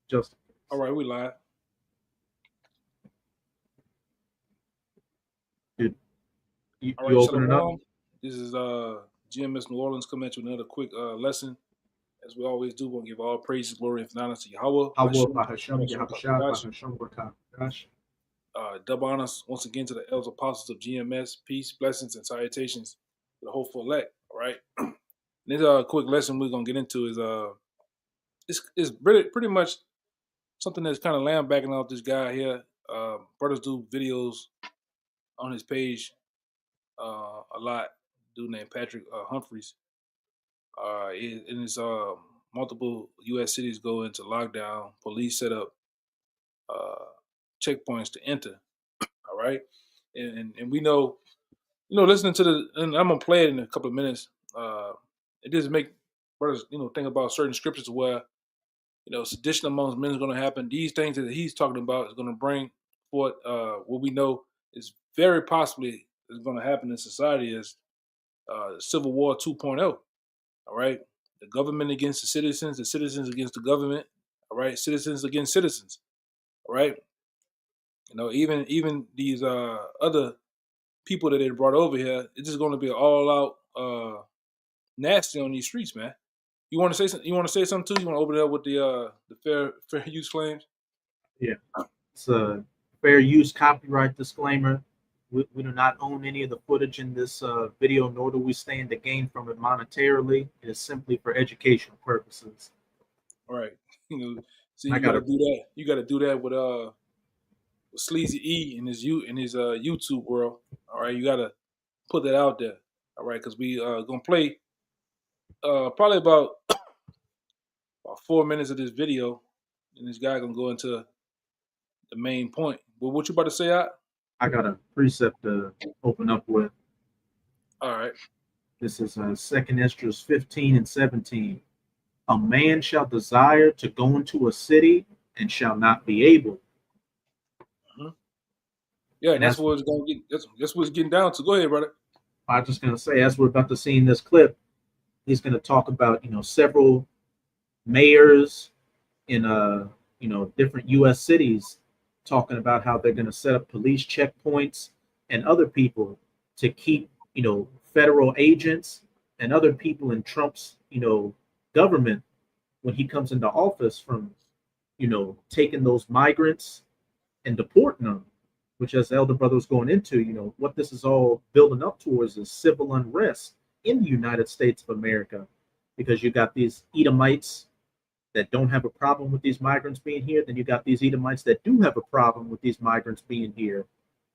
Just All right, we live. dude, you, All you right, open it up. Shalom. This is GMS New Orleans coming at you with another quick lesson. As we always do, we'll give all praises, glory, and honor to Yahweh, Hawa Bashem, Bahasham Bashem Yahabashah Shakodash. Bahasham Gosh. Double honors once again to the elders apostles of GMS. Peace, blessings, and salutations to the hopeful elect. All right. This quick lesson we're gonna get into is it's pretty much something that's kind of lambacking off this guy here. Brothers do videos on his page a lot. Dude named Patrick Humphreys. In his multiple U.S. cities go into lockdown. Police set up uh, checkpoints to enter. All right, and we know, listening to and I'm gonna play it in a couple of minutes. It does make brothers, think about certain scriptures where sedition amongst men is going to happen. These things that he's talking about is going to bring forth what we know is very possibly is going to happen in society is Civil War 2.0. All right, the government against the citizens against the government. All right, citizens against citizens. All right, even these other people that they brought over here, it's just going to be all out nasty on these streets, man. You want to say something? You want to say something too? You want to open it up with the fair use claims? Yeah, it's a fair use copyright disclaimer. We do not own any of the footage in this video, nor do we stand to gain from it monetarily. It is simply for educational purposes. All right. See, I you got got to a do that. You got to do that with Sleazy E in his YouTube world. All right, you got to put that out there. All right, because we gonna play probably about 4 minutes of this video, and this guy gonna go into the main point. But what you about to say, out? I got a precept to open up with. All right. This is Second Esdras 15 and 17. A man shall desire to go into a city and shall not be able. Mm-hmm. Yeah, and And that's that's what it's gonna get. That's what it's getting down to. Go ahead, brother. I'm just going to say, as we're about to see in this clip, he's going to talk about several mayors in different U.S. cities talking about how they're going to set up police checkpoints and other people to keep federal agents and other people in Trump's government when he comes into office from taking those migrants and deporting them, which as the elder brother was going into, what this is all building up towards is civil unrest in the United States of America, because you got these Edomites that don't have a problem with these migrants being here. Then you got these Edomites that do have a problem with these migrants being here.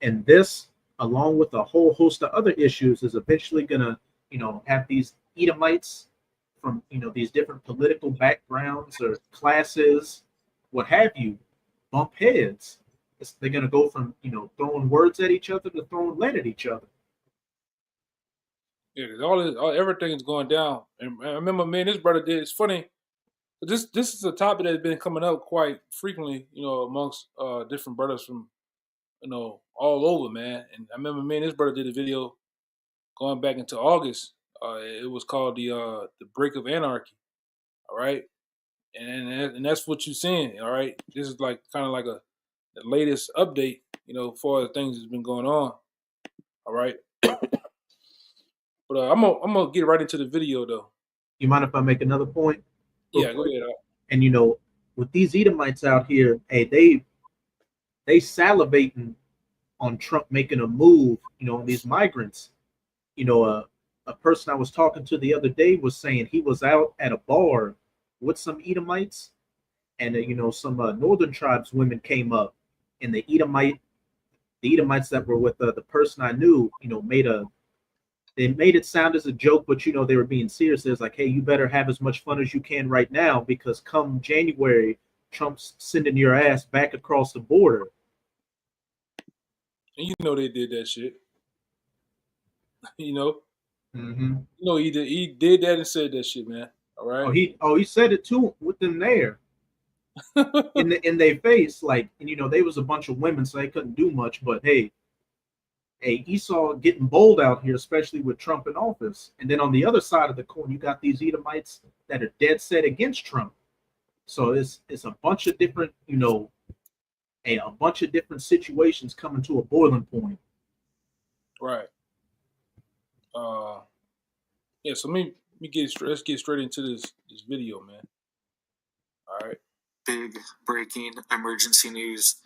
And this, along with a whole host of other issues, is eventually going to, have these Edomites from, these different political backgrounds or classes, what have you, bump heads. They're going to go from, throwing words at each other to throwing lead at each other. Yeah, everything is going down. And I remember, man, this brother did. It's funny. This is a topic that's been coming up quite frequently, amongst different brothers from all over, man. And I remember, man, this brother did a video going back into August. It was called the Break of Anarchy. All right, and that's what you're seeing. All right, this is like kind of like the latest update, for things that's been going on. All right, but I'm gonna get right into the video though. You mind if I make another point? Yeah, go ahead. And with these Edomites out here, hey, they salivating on Trump making a move, on these migrants. A person I was talking to the other day was saying he was out at a bar with some Edomites, and some northern tribes women came up, and the Edomites that were with the person I knew, they made it sound as a joke, but they were being serious. It's like, hey, you better have as much fun as you can right now, because come January, Trump's sending your ass back across the border. And they did that shit. Mm-hmm. He did that and said that shit, man. All right. He said it too with them there. in their face, like, and they was a bunch of women, so they couldn't do much. But hey, Esau getting bold out here, especially with Trump in office. And then on the other side of the coin, you got these Edomites that are dead set against Trump. So it's a bunch of different, a bunch of different situations coming to a boiling point. Right. Uh, yeah. So let's get straight into this video, man. All right. Big breaking emergency news.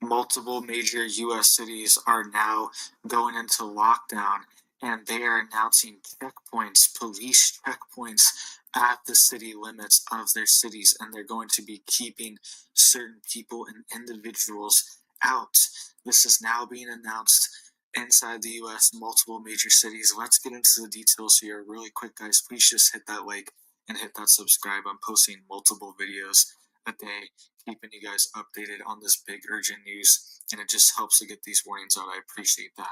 Multiple major U.S. cities are now going into lockdown, and they are announcing checkpoints, police checkpoints at the city limits of their cities, and they're going to be keeping certain people and individuals out. This is now being announced inside the U.S., multiple major cities. Let's get into the details here really quick, guys. Please just hit that like and hit that subscribe. I'm posting multiple videos a day, keeping you guys updated on this big urgent news, and it just helps to get these warnings out. I appreciate that.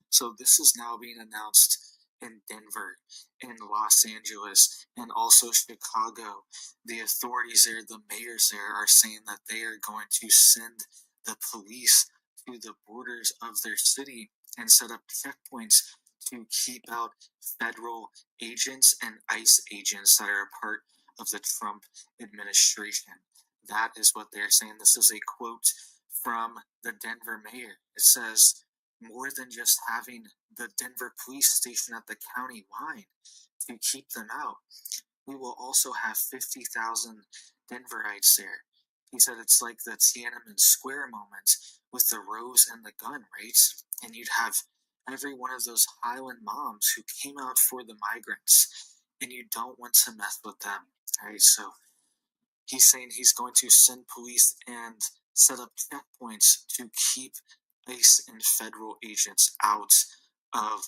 So this is now being announced in Denver, in Los Angeles, and also Chicago. The authorities there, the mayors there, are saying that they are going to send the police to the borders of their city and set up checkpoints to keep out federal agents and ICE agents that are a part of the Trump administration. That is what they're saying. This is a quote from the Denver mayor. It says, more than just having the Denver police station at the county line to keep them out, we will also have 50,000 Denverites there. He said it's like the Tiananmen Square moment with the rose and the gun, right? And you'd have every one of those Highland moms who came out for the migrants, and you don't want to mess with them, right? So he's saying he's going to send police and set up checkpoints to keep ICE and federal agents out of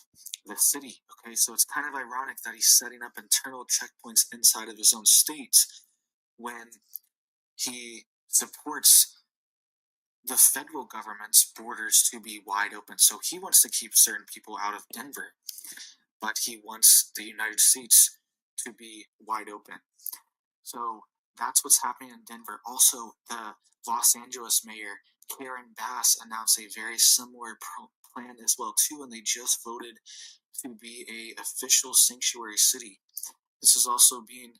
the city. Okay, so it's kind of ironic that he's setting up internal checkpoints inside of his own state when he supports the federal government's borders to be wide open. So he wants to keep certain people out of Denver, but he wants the United States to be wide open. So that's what's happening in Denver. Also, the Los Angeles mayor, Karen Bass, announced a very similar plan as well too, and they just voted to be a official sanctuary city. This is also being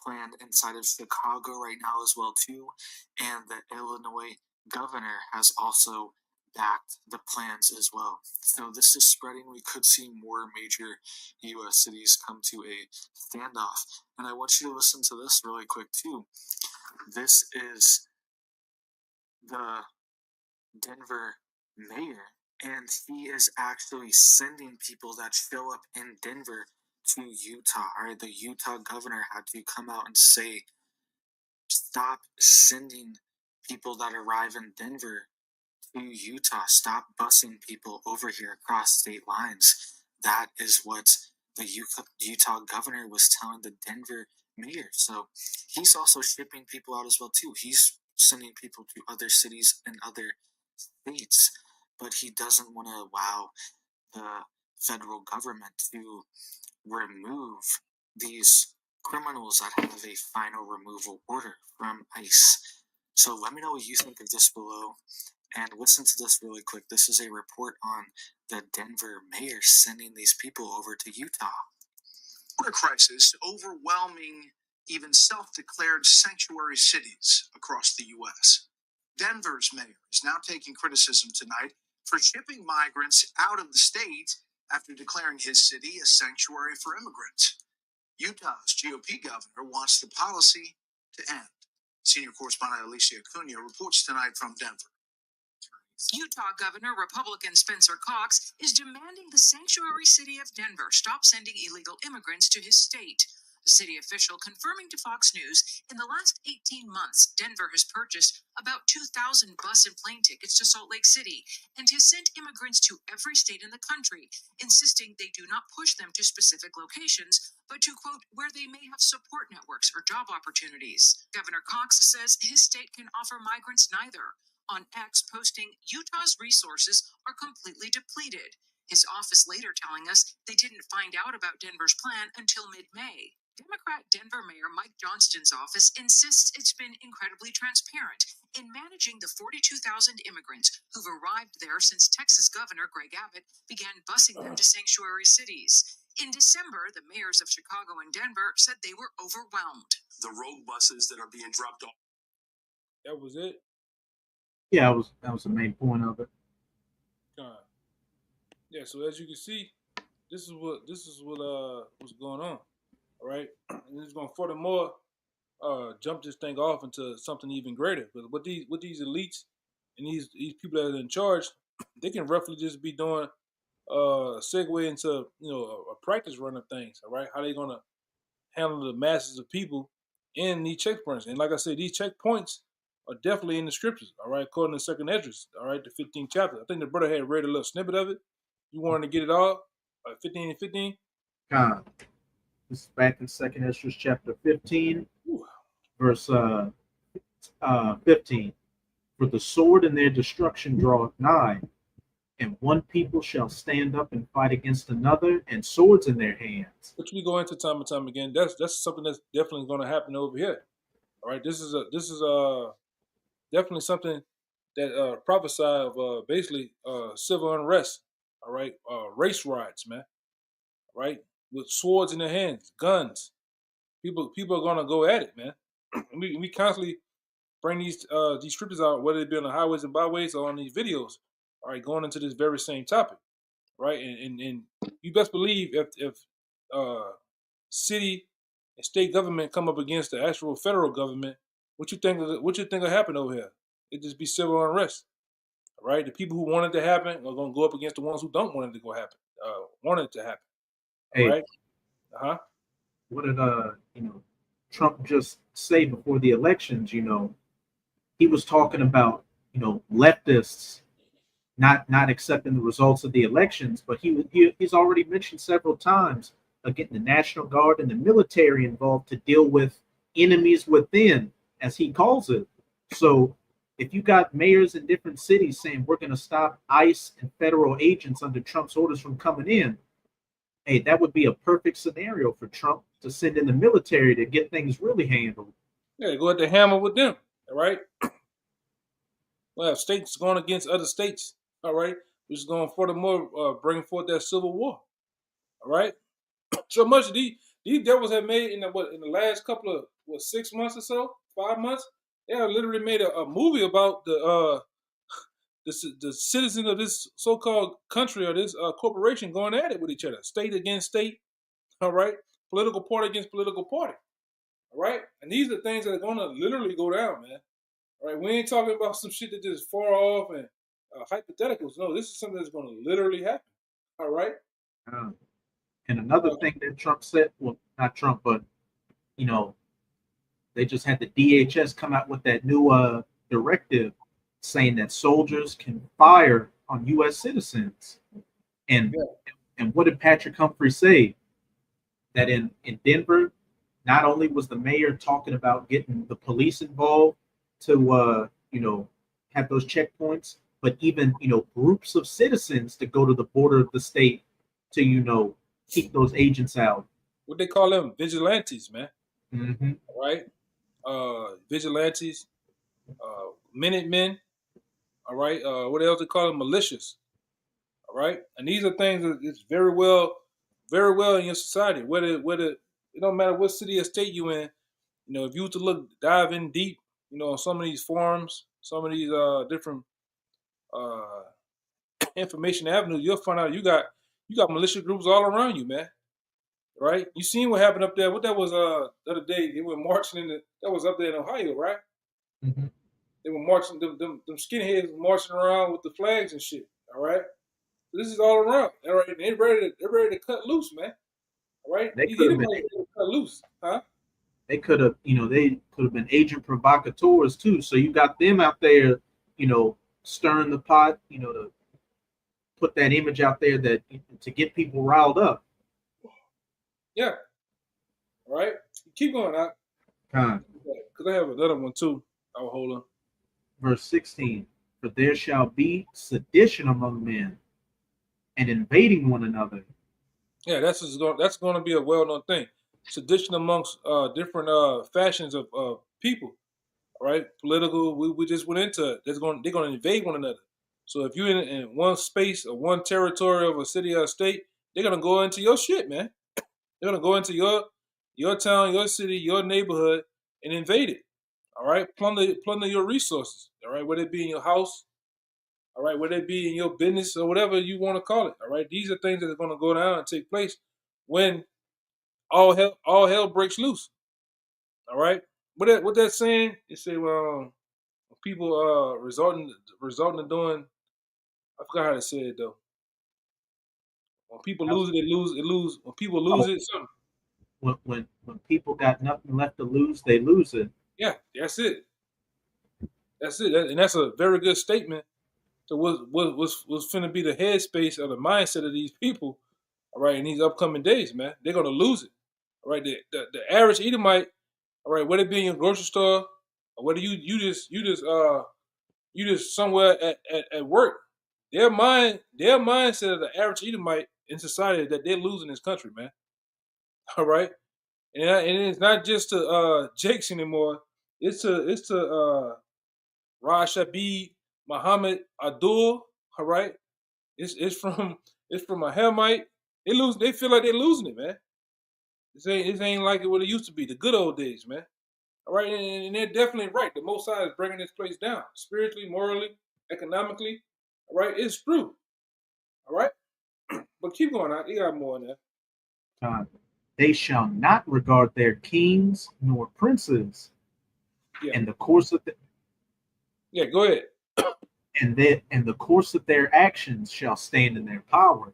planned inside of Chicago right now as well too, and the Illinois governor has also backed the plans as well. So this is spreading. We could see more major U.S. cities come to a standoff. And I want you to listen to this really quick too. This is the Denver mayor, and he is actually sending people that show up in Denver to Utah. All right, the Utah governor had to come out and say, stop sending people that arrive in Denver to Utah. Stop busing people over here across state lines. That is what the Utah governor was telling the Denver mayor. So he's also shipping people out as well too. He's sending people to other cities and other states, but he doesn't want to allow the federal government to remove these criminals that have a final removal order from ICE. So let me know what you think of this below, and listen to this really quick. This is a report on the Denver mayor sending these people over to Utah. Border crisis overwhelming even self-declared sanctuary cities across the U.S. Denver's mayor is now taking criticism tonight for shipping migrants out of the state after declaring his city a sanctuary for immigrants. Utah's GOP governor wants the policy to end. Senior correspondent Alicia Acuna reports tonight from Denver. Utah Governor Republican Spencer Cox is demanding the sanctuary city of Denver stop sending illegal immigrants to his state. A city official confirming to Fox News, in the last 18 months, Denver has purchased about 2,000 bus and plane tickets to Salt Lake City and has sent immigrants to every state in the country, insisting they do not push them to specific locations, but to, quote, where they may have support networks or job opportunities. Governor Cox says his state can offer migrants neither. On X, posting, Utah's resources are completely depleted. His office later telling us they didn't find out about Denver's plan until mid-May. Democrat Denver Mayor Mike Johnston's office insists it's been incredibly transparent in managing the 42,000 immigrants who've arrived there since Texas Governor Greg Abbott began busing them to sanctuary cities. In December, the mayors of Chicago and Denver said they were overwhelmed. The rogue buses that are being dropped off That was it. Yeah, that was the main point of it. Yeah. So as you can see, this is what's going on. All right, and it's going to furthermore jump this thing off into something even greater. But with these elites and these people that are in charge, they can roughly just be doing segue into a practice run of things. All right, how they gonna handle the masses of people in these checkpoints? And like I said, these checkpoints are definitely in the scriptures. All right, according to Second Esdras. All right, the 15th chapter. I think the brother had read a little snippet of it. You wanted to get it all, 15 and 15. This is back in Second Esdras chapter 15, Ooh. verse 15. For the sword and their destruction draweth nigh, and one people shall stand up and fight against another, and swords in their hands. Which we go into time and time again. That's something that's definitely going to happen over here. All right, this is definitely something that prophesy of basically civil unrest. All right, race riots, man. All right, with swords in their hands, guns. People are going to go at it, man. we constantly bring these scriptures out, whether it be on the highways and byways or on these videos. All right, going into this very same topic, right? And you best believe if city and state government come up against the actual federal government, what you think will happen over here? It just be civil unrest, all right? The people who want it to happen are going to go up against the ones who don't want it to want it to happen, all right? What did Trump just say before the elections? He was talking about leftists not accepting the results of the elections, but he's already mentioned several times getting the National Guard and the military involved to deal with enemies within, as he calls it. So if you got mayors in different cities saying we're going to stop ICE and federal agents under Trump's orders from coming in, hey, that would be a perfect scenario for Trump to send in the military to get things really handled. Yeah, go at the hammer with them, all right? Well, states going against other states, all right, which is going to furthermore bring forth that civil war, all right? So much these devils have made in the last couple of 6 months or so, 5 months. They have literally made a movie about the citizens of this so-called country or this corporation going at it with each other, state against state, all right, political party against political party, all right. And these are things that are going to literally go down, man. All right, we ain't talking about some shit that just far off and hypotheticals. No, this is something that's going to literally happen. All right. And another thing that Trump said, well, not Trump, but they just had the DHS come out with that new directive saying that soldiers can fire on U.S. citizens. And what did Patrick Humphrey say? That in Denver, not only was the mayor talking about getting the police involved to have those checkpoints, but even groups of citizens to go to the border of the state to keep those agents out. What they call them? Vigilantes, man. Mm-hmm. All right. Vigilantes, Minutemen. All right. What else they call them? Militias. All right. And these are things that it's very well in your society. Whether it don't matter what city or state you in. If you were to dive in deep, on some of these forums, some of these different information avenues, you'll find out you got militia groups all around you, man. Right? You seen what happened up there? What that was the other day? They were marching that was up there in Ohio, right? Mm-hmm. They were marching. Them skinheads marching around with the flags and shit. All right. So this is all around. All right. And they're ready to cut loose, man. All right. They could have been cut loose, huh? They could have, they could have been agent provocateurs too. So you got them out there, stirring the pot, to put that image out there that to get people riled up. Yeah. All right. Keep going out. Because I have another one too. I'll hold on. Verse 16. For there shall be sedition among men and invading one another. Yeah, that's going to be a well-known thing. Sedition amongst different fashions of people. All right. Political. We just went into it. They're going to invade one another. So if you're in one space or one territory of a city or a state, they're going to go into your shit, man. They're going to go into your town, your city, your neighborhood, and invade it. All right, plunder your resources. All right, whether it be in your house, all right, whether it be in your business or whatever you want to call it. All right, these are things that are going to go down and take place when all hell breaks loose. All right, what that's saying? It say, well, people resorting to doing. I forgot how to say it though. When people lose it, they lose. When people lose it, something. When people got nothing left to lose, they lose it. Yeah, that's it. That's it, and that's a very good statement to what's finna be the headspace or the mindset of these people. All right, in these upcoming days, man, they're gonna lose it. All right, the average Edomite, all right, whether it be in your grocery store or whether you just somewhere at work, their mindset of the average Edomite in society is that they're losing this country, man. All right, and it's not just to Jakes anymore. It's to Raj Shabib, Muhammad Abdul. All right, it's from a Hamite. They feel like they're losing it, man. This ain't like it what it used to be, the good old days, man. All right, and they're definitely right. The Most High is bringing this place down, spiritually, morally, economically. All right, it's true. All right, but keep going out. You got more in there. They shall not regard their kings nor princes. Yeah. In the course of Yeah, go ahead. and the course of their actions shall stand in their power.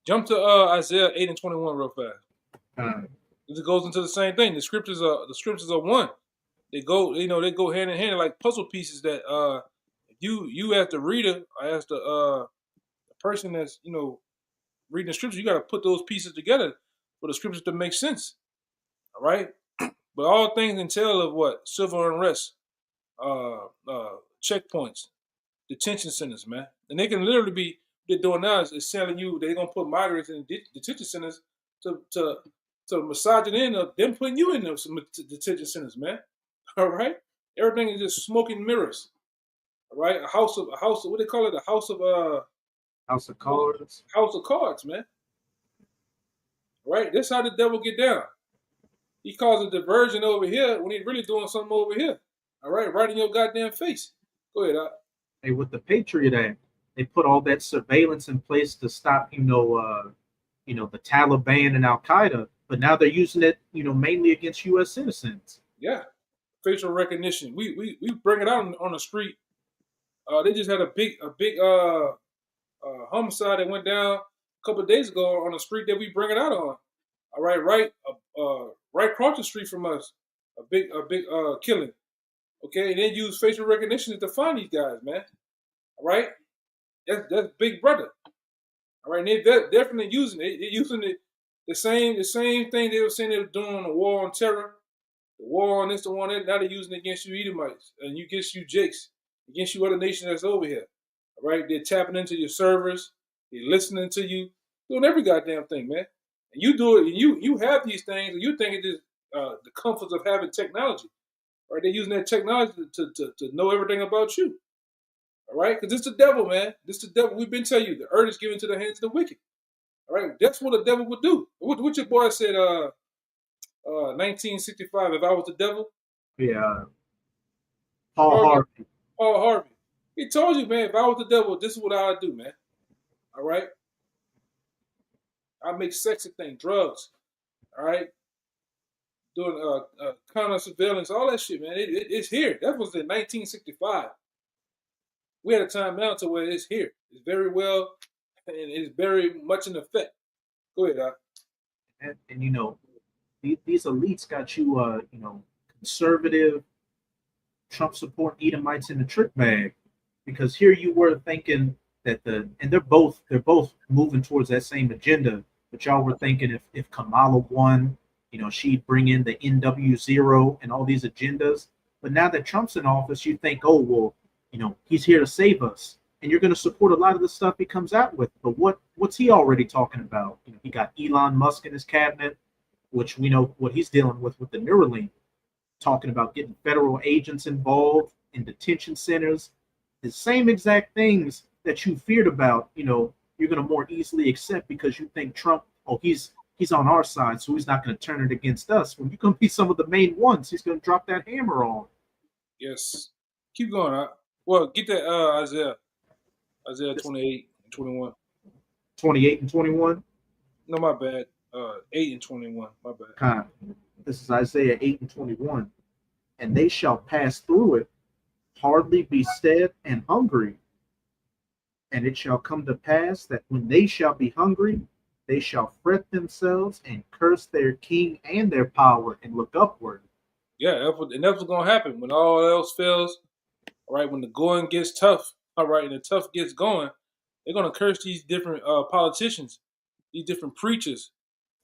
Jump to Isaiah 8:21 real fast. It goes into the same thing. The scriptures are one. They go hand in hand like puzzle pieces that you as the reader or as the person that's reading the scripture, you got to put those pieces together for the scriptures to make sense. All right, but all things entail of what? Civil unrest, checkpoints, detention centers, man, and they can literally be. They're doing now is telling you they're gonna put migrants in detention centers to massage it in of them putting you in those detention centers, man. All right, everything is just smoking mirrors. All right, a house of what they call it, a house of cards. House of cards, man. All right, that's how the devil get down. He causes a diversion over here when he's really doing something over here. All right in your goddamn face. Go ahead, Hey, with the Patriot Act, they put all that surveillance in place to stop, the Taliban and Al Qaeda, but now they're using it, mainly against U.S. citizens. Yeah, facial recognition. We bring it out on the street. They just had a big homicide that went down a couple of days ago on the street that we bring it out on. All right, right across the street from us, a big killing. Okay, and then use facial recognition to find these guys, man. All right, that's Big Brother. All right, and they're definitely using it. They're using it the same thing they were saying they were doing on the war on terror, the war on this, the war on that. Now they're using it against you Edomites and against you Jakes, against you other nations that's over here. All right, they're tapping into your servers, they're listening to you, doing every goddamn thing, man. And you do it, and you have these things, and you think it is the comforts of having technology. Right, they're using that technology to know everything about you. All right, because it's the devil, man. This is the devil. We've been telling you the earth is given to the hands of the wicked. All right, that's what the devil would do. What your boy said, 1965. If I was the devil, yeah, Paul Harvey. He told you, man. If I was the devil, this is what I would do, man. All right, I make sexy things, drugs. All right. Doing counter surveillance, all that shit, man. It's here. That was in 1965. We had a time now to where it's here. It's very well, and it's very much in effect. Go ahead, Doc. And these elites got you, conservative, Trump support Edomites in the trick bag, because here you were thinking that and they're both moving towards that same agenda, but y'all were thinking if Kamala won, she'd bring in the NW0 and all these agendas. But now that Trump's in office, you think, oh, well, he's here to save us. And you're going to support a lot of the stuff he comes out with. But what's he already talking about? He got Elon Musk in his cabinet, which we know what he's dealing with the Neuralink, talking about getting federal agents involved in detention centers. The same exact things that you feared about, you're going to more easily accept because you think Trump, he's on our side, so he's not going to turn it against us. When you're going to be some of the main ones, he's going to drop that hammer on. Yes. Keep going. Well, get that Isaiah 28 and 21. 28 and 21. No, my bad. 8 and 21. My bad. Kind. This is Isaiah 8 and 21. And they shall pass through it, hardly be stead and hungry. And it shall come to pass that when they shall be hungry, they shall fret themselves and curse their king and their power and look upward. Yeah, that's what's gonna happen when all else fails. All right, when the going gets tough, all right, and the tough gets going, they're gonna curse these different politicians, these different preachers,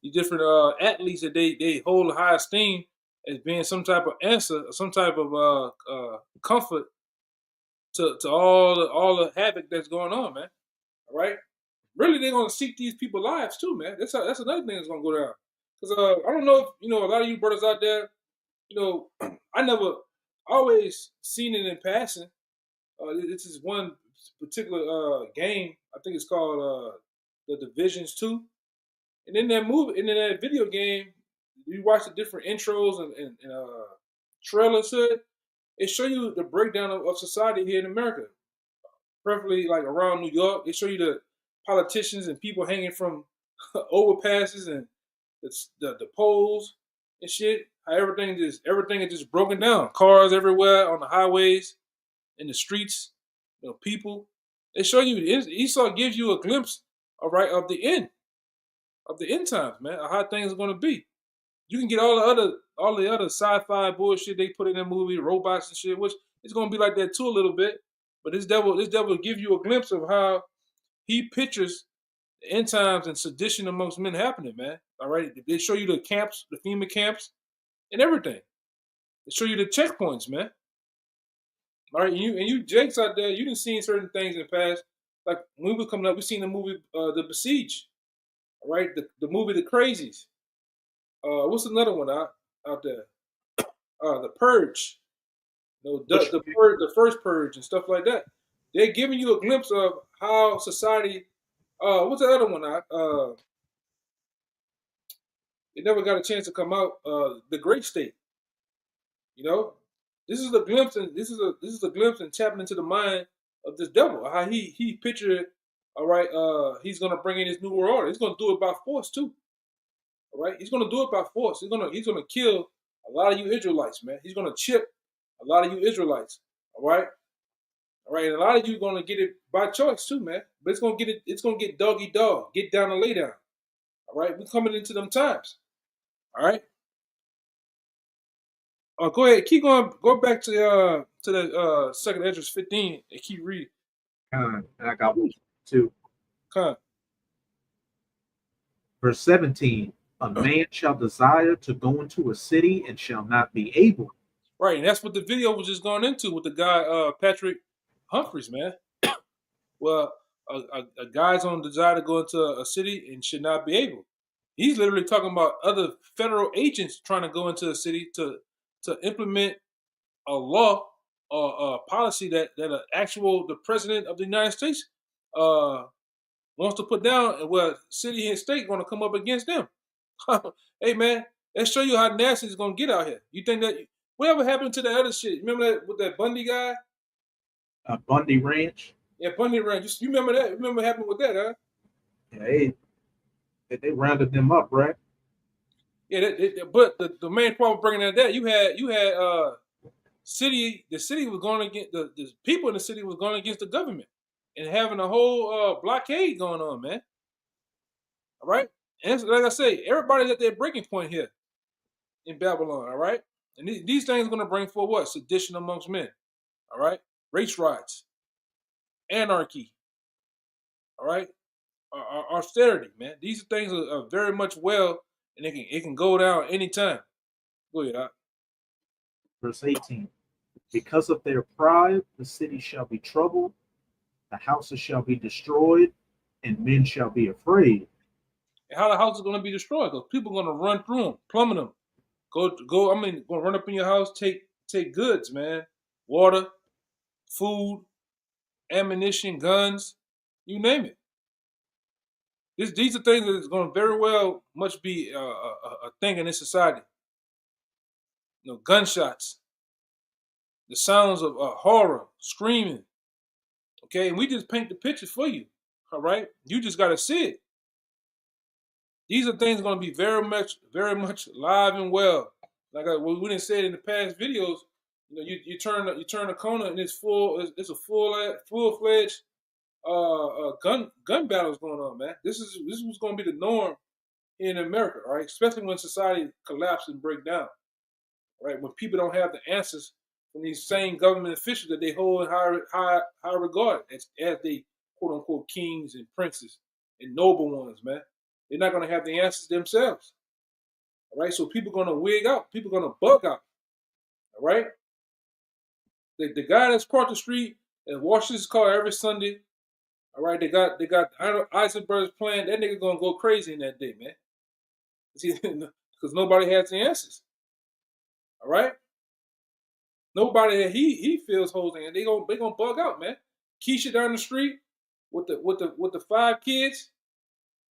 these different athletes that they hold high esteem as being some type of answer, some type of comfort to all the havoc that's going on, man. All right, really, they're gonna seek these people's lives too, man. That's another thing that's gonna go down. Because I don't know if you know a lot of you brothers out there. You know, I never always seen it in passing. This is one particular game. I think it's called the Divisions 2. And in that movie, and in that video game, you watch the different intros and trailers to it. It show you the breakdown of society here in America, preferably like around New York. They show you the politicians and people hanging from overpasses and the poles and shit. How everything is just broken down. Cars everywhere on the highways, in the streets, people. They show you Esau gives you a glimpse, all right, of the end times, man, of how things are gonna be. You can get all the other sci-fi bullshit they put in that movie, robots and shit, which it's gonna be like that too a little bit. But this devil give you a glimpse of how he pictures the end times and sedition amongst men happening, man. All right, they show you the camps, the FEMA camps, and everything. They show you the checkpoints, man. All right, you Jakes out there, you didn't seen certain things in the past. Like when we were coming up, we seen the movie The Besiege. All right, the movie The Crazies. What's another one out there? The Purge. The first Purge and stuff like that. They're giving you a glimpse of how society. What's the other one? It never got a chance to come out. The Great State. You know, this is a glimpse, and this is a glimpse and tapping into the mind of this devil. How he pictured. All right, he's gonna bring in his new world order. He's gonna do it by force too. All right, he's gonna do it by force. He's gonna kill a lot of you Israelites, man. He's gonna chip a lot of you Israelites. All right, and a lot of you gonna get it by choice too, man. But it's gonna get doggy dog. Get down and lay down. All right, we're coming into them times. All right. Go ahead. Keep going. Go back to the second Esdras 15 and keep reading. And I got one too. Come. Verse 17. A man shall desire to go into a city and shall not be able. Right, and that's what the video was just going into with the guy Patrick Humphreys, man. Well, a guy's on desire to go into a city and should not be able. He's literally talking about other federal agents trying to go into a city to implement a law or a policy that the president of the United States wants to put down, and where city and state going to come up against them. Hey man, let's show you how nasty it's going to get out here. You think that whatever happened to the other shit? Remember that with that Bundy guy? Bundy Ranch. Yeah, Bundy Ranch. You remember that? Remember what happened with that, huh? Yeah, they rounded them up, right? Yeah, but the main problem bringing that you had the city was going against the people in the city was going against the government and having a whole blockade going on, man. All right, and like I say, everybody's at their breaking point here in Babylon. All right, and these things are going to bring forth what? Sedition amongst men. All right, race riots, anarchy. All right, austerity, man. These things are very much well, and it can go down anytime. Go ahead. Verse 18. Because of their pride, the city shall be troubled, the houses shall be destroyed, and men shall be afraid. And how the house is going to be destroyed? Because people are going to run through them, plumbing them. Going to run up in your house, take goods, man. Water, food, ammunition, guns, you name it. These are things that is going to very well much be a thing in this society. Gunshots. the sounds of horror, screaming. Okay, and we just paint the picture for you. All right, you just got to see it. These are things going to be very much live and well. Like we didn't say it in the past videos. You know, you turn the corner and it's full. It's a full-fledged gun battles going on, man. This is what's going to be the norm in America, right? Especially when society collapses and break down, right? When people don't have the answers from these same government officials that they hold in high regard as they quote unquote kings and princes and noble ones, man. They're not going to have the answers themselves, all right? So people are going to wig out. People are going to bug out, all right? The guy that's across the street and washes his car every Sunday, all right? They got Isaac Brothers playing. That nigga gonna go crazy in that day, man. Because nobody has the answers, all right? Nobody that he feels holds in. They gonna bug out, man. Keisha down the street with the 5 kids,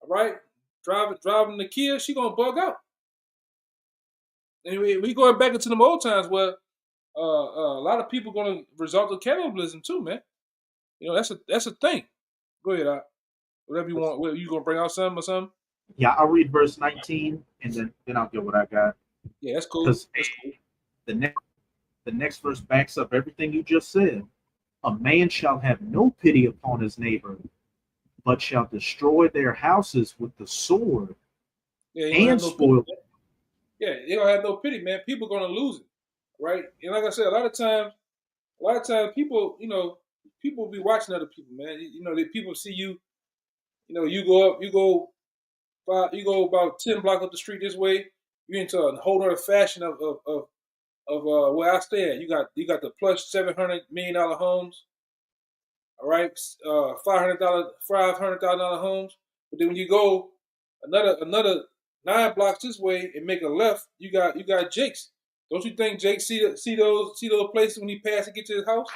all right? Driving the Kia, she gonna bug out. Anyway, we going back into them old times where a lot of people gonna resort to cannibalism too, man. You know, that's a thing. Go ahead, whatever you want. What, you gonna bring out something or something? Yeah, I'll read verse 19 and then I'll get what I got. Yeah, that's cool. Because the next verse backs up everything you just said. A man shall have no pity upon his neighbor, but shall destroy their houses with the sword and spoil. Yeah, they don't have no pity, man. People are gonna lose it, right? And like I said, a lot of times people, people be watching other people, man. People see you. You go about 10 blocks up the street this way. You're into a whole other fashion of where I stay at. You got the plush $700 million homes, all right, $500,000 homes. But then when you go another 9 blocks this way and make a left, you got Jake's. Don't you think Jake see those places when he passes to get to his house?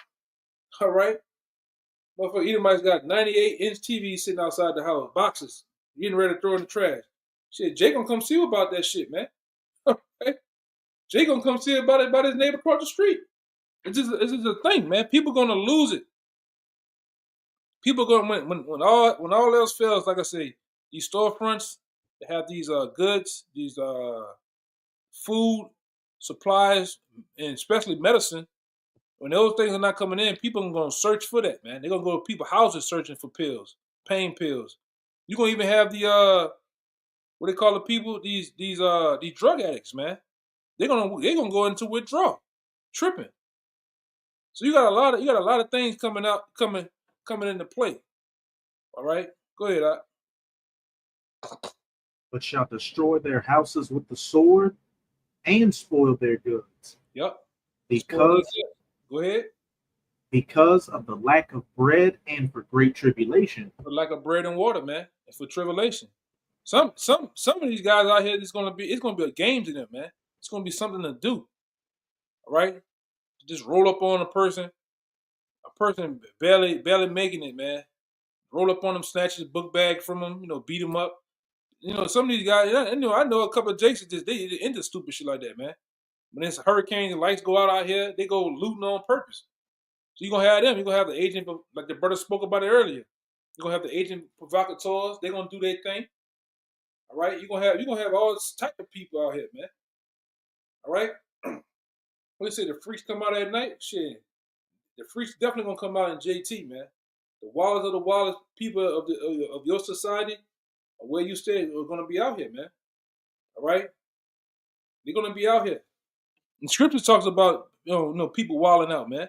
All right, motherfucker, Edomite's got 98-inch TVs sitting outside the house, boxes, getting ready to throw in the trash. Shit, Jake gonna come see about that shit, man. Okay? Jake gonna come see about his neighbor across the street. It's just a thing, man. People gonna lose it. People gonna when all else fails, like I say, these storefronts that have these goods, these food supplies, and especially medicine. When those things are not coming in, people are gonna search for that, man. They're gonna go to people's houses searching for pills, pain pills. You're gonna even have the what they call the people, these drug addicts, man. They're gonna go into withdrawal, tripping. So you got a lot of things coming into play. All right, go ahead, But shall destroy their houses with the sword and spoil their goods. Yep. Go ahead. Because of the lack of bread and for great tribulation. For lack of bread and water, man, and for tribulation. Some of these guys out here, it's gonna be a game to them, man. It's gonna be something to do. All right, to just roll up on a person barely making it, man. Roll up on them, snatch his book bag from them, beat him up. Some of these guys, I know a couple of Jakes that they into stupid shit like that, man. When it's hurricanes and lights go out here, they go looting on purpose. So you're gonna have them. You're gonna have the agent, like the brother spoke about it earlier. You're gonna have the agent provocateurs. They're gonna do their thing. All right, you're gonna have all this type of people out here, man. All right. What they say, the freaks come out at night? Shit, the freaks definitely gonna come out in JT, man. The wildest of the wildest people of your society, or where you stay, are gonna be out here, man. All right, they're gonna be out here. And Scripture talks about people wilding out, man.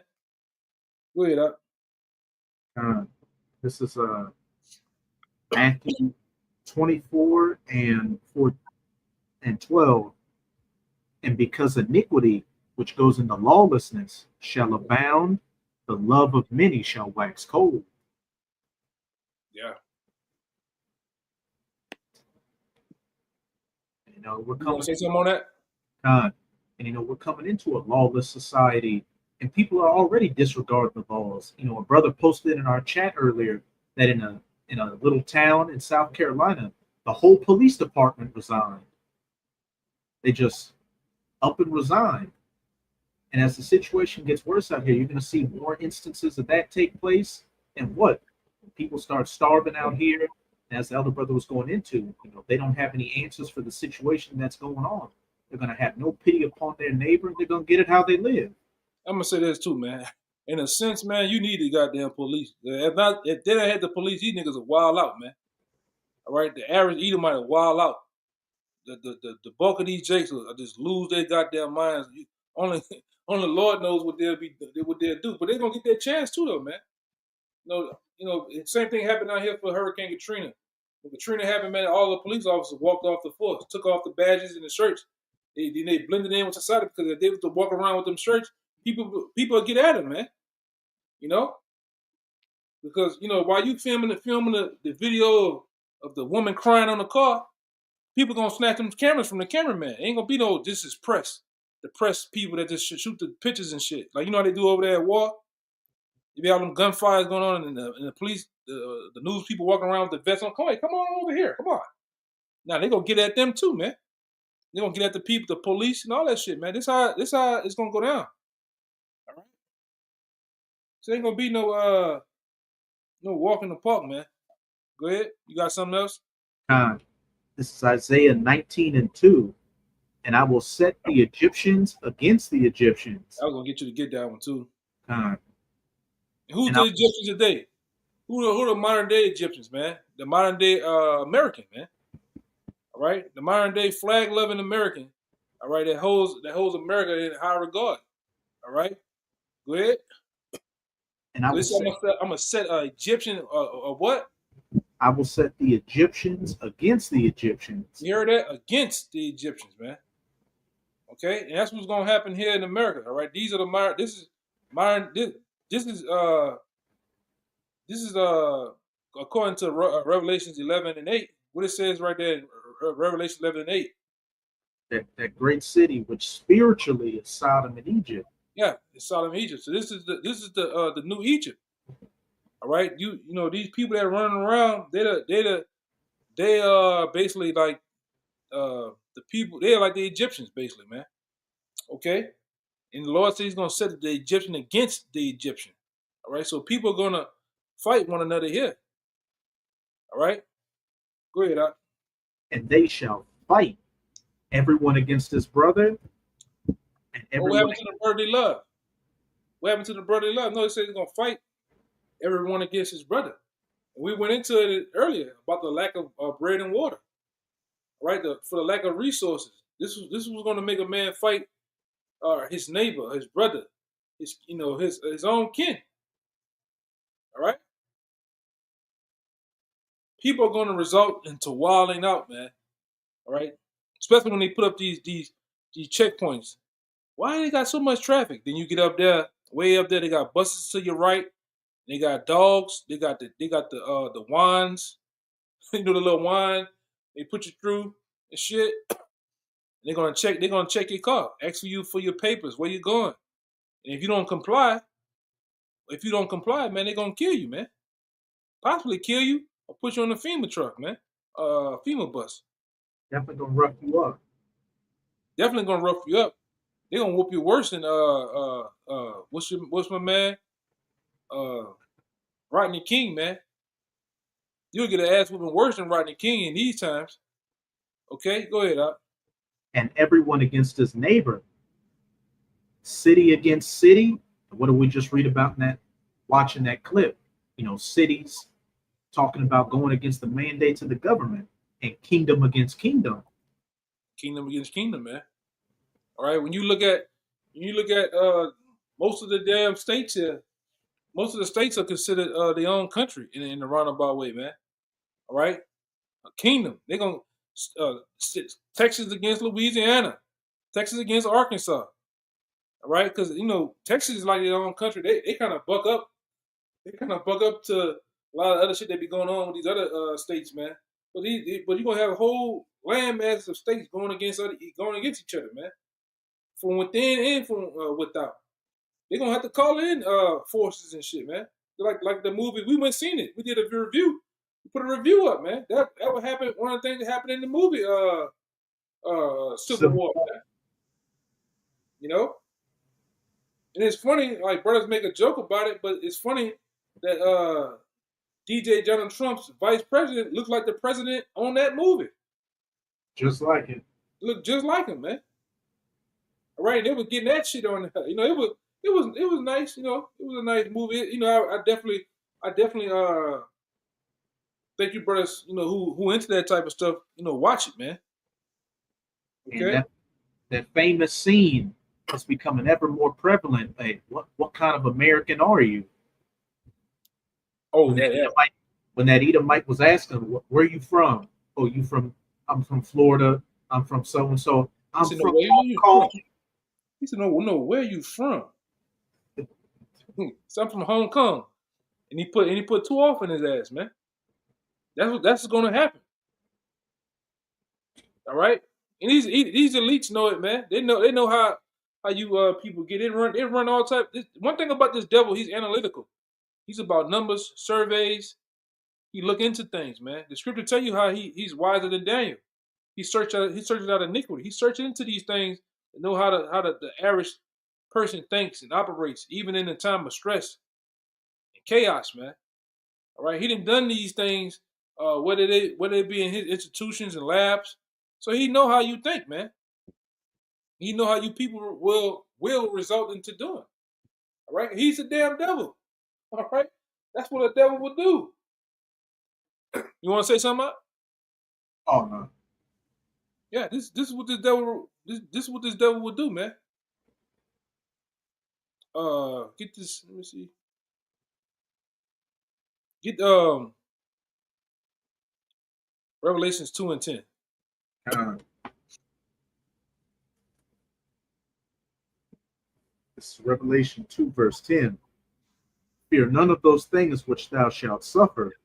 Go ahead, This is Matthew 24 and 12. And because iniquity, which goes into lawlessness, shall abound, the love of many shall wax cold. Yeah. We're coming. You want to say something on that? And we're coming into a lawless society, and people are already disregarding the laws. A brother posted in our chat earlier that in a little town in South Carolina, the whole police department resigned. They just up and resigned. And as the situation gets worse out here, you're going to see more instances of that take place. And what? People start starving out here. As the elder brother was going into, they don't have any answers for the situation that's going on. They're going to have no pity upon their neighbor. They're going to get it how they live. I'm gonna say this too, man. In a sense, man, you need the goddamn police. If they didn't have the police, these niggas are wild out, man. All right, the average Edomite are wild out. The bulk of these jakes will just lose their goddamn minds. Only Lord knows what they'll do, but they're gonna get their chance too, though, man. Same thing happened out here for Hurricane Katrina. When Katrina happened, man, all the police officers walked off the force, took off the badges and the shirts. They blended in with society because if they were to walk around with them shirts, people would get at them, man. Because while you filming the video of the woman crying on the car, people gonna snatch them cameras from the cameraman. Ain't gonna be no this is press. The press people that just shoot the pictures and shit. Like how they do over there at war. You be all them gunfires going on and the police, the news people walking around with the vests on. Come on over here. Come on. Now they gonna get at them too, man. They gonna get at the people, the police, and all that shit, man. This how it's gonna go down. All right. So ain't gonna be no walk in the park, man. Go ahead. You got something else? This is Isaiah 19:2. And I will set the Egyptians against the Egyptians. I was gonna get you to get that one too. Who's And the Egyptians today? Who the modern day Egyptians, man? The modern day American, man. All right, the modern day flag loving American. All right, that holds America in high regard. All right, go ahead. And I'm gonna set Egyptian what? I will set the Egyptians against the Egyptians. You heard that? Against the Egyptians, man. Okay, and that's what's gonna happen here in America. All right, these are the modern. This is according to Revelations 11:8. What it says right there in Revelation 11:8. That great city, which spiritually is Sodom and Egypt. Yeah, it's Sodom and Egypt. So this is the new Egypt. All right, you know these people that are running around, they are basically like the people. They're like the Egyptians, basically, man. Okay, and the Lord says He's gonna set the Egyptian against the Egyptian. All right, so people are gonna fight one another here. All right, go ahead, Doc. And they shall fight everyone against his brother. And what happened to the brotherly love? What happened to the brotherly love? No, it says He's gonna fight everyone against his brother. And we went into it earlier about the lack of bread and water. Right, for the lack of resources. This was going to make a man fight his neighbor, his brother, his own kin. All right, people are going to result into wilding out, man. All right, especially when they put up these checkpoints. Why they got so much traffic? Then you get up there, way up there, they got buses to your right. They got dogs. They got the wands. The little wand they put you through and shit. They're gonna check your car, ask for your papers, where you going. And if you don't comply, man, they're gonna kill you, man. Possibly kill you or put you on a FEMA truck, man. FEMA bus. Definitely gonna rough you up. Definitely gonna rough you up. They're gonna whoop you worse than what's my man? Rodney King, man. You'll get an ass whooping worse than Rodney King in these times. Okay, go ahead, Doc. And everyone against his neighbor. City against city. What did we just read about in watching that clip? Cities talking about going against the mandates of the government, and kingdom against kingdom. Kingdom against kingdom, man. All right, when you look at most of the damn states here, most of the states are considered their own country in the roundabout way, man. All right, a kingdom. They're gonna Texas against Louisiana, Texas against Arkansas. All right, because Texas is like their own country. They kind of buck up. They kind of buck up to a lot of other shit that be going on with these other states, man. But you're gonna have a whole landmass of states going against each other, man. From within and from without. They're gonna have to call in forces and shit, man. Like the movie, we went seen it. We did a review. We put a review up, man. That would happen. One of the things that happened in the movie, Civil War, man. And it's funny, like brothers make a joke about it, but it's funny that DJ Donald Trump's vice president looked like the president on that movie. Just like it. Looked just like him, man. All right, they was getting that shit on. You know, it was nice. You know, it was a nice movie. You know, I definitely thank you, brothers. You know, who into that type of stuff. You know, watch it, man. Okay. And that famous scene is becoming ever more prevalent. Like, what kind of American are you? Oh, When that yeah. Edomite, when that Edomite was asking, "Where are you from?" Oh, I'm from Florida. I'm from so and so. I'm He said, from "No, where Hong you Kong. from?" He said, "No, where are you from?" So I'm from Hong Kong, and he put two off in his ass, man. That's going to happen. All right, and these elites know it, man. They know how you people get it. They run all type. One thing about this devil, he's analytical. He's about numbers, surveys. He look into things, man. The scripture tell you how he's wiser than Daniel. He searches out iniquity. He's searching into these things to know how the average person thinks and operates, even in a time of stress and chaos, man. All right, he done these things, whether they be in his institutions and labs. So he know how you think, man. He know how you people will result into doing. All right, he's a damn devil. All right, that's what a devil will do. You want to say something? Out? Oh no. Yeah, this is what this devil this is what this devil would do, man. Get this. Let me see. Get Revelations 2 and 10. This is Revelation 2, verse 10. Fear none of those things which thou shalt suffer.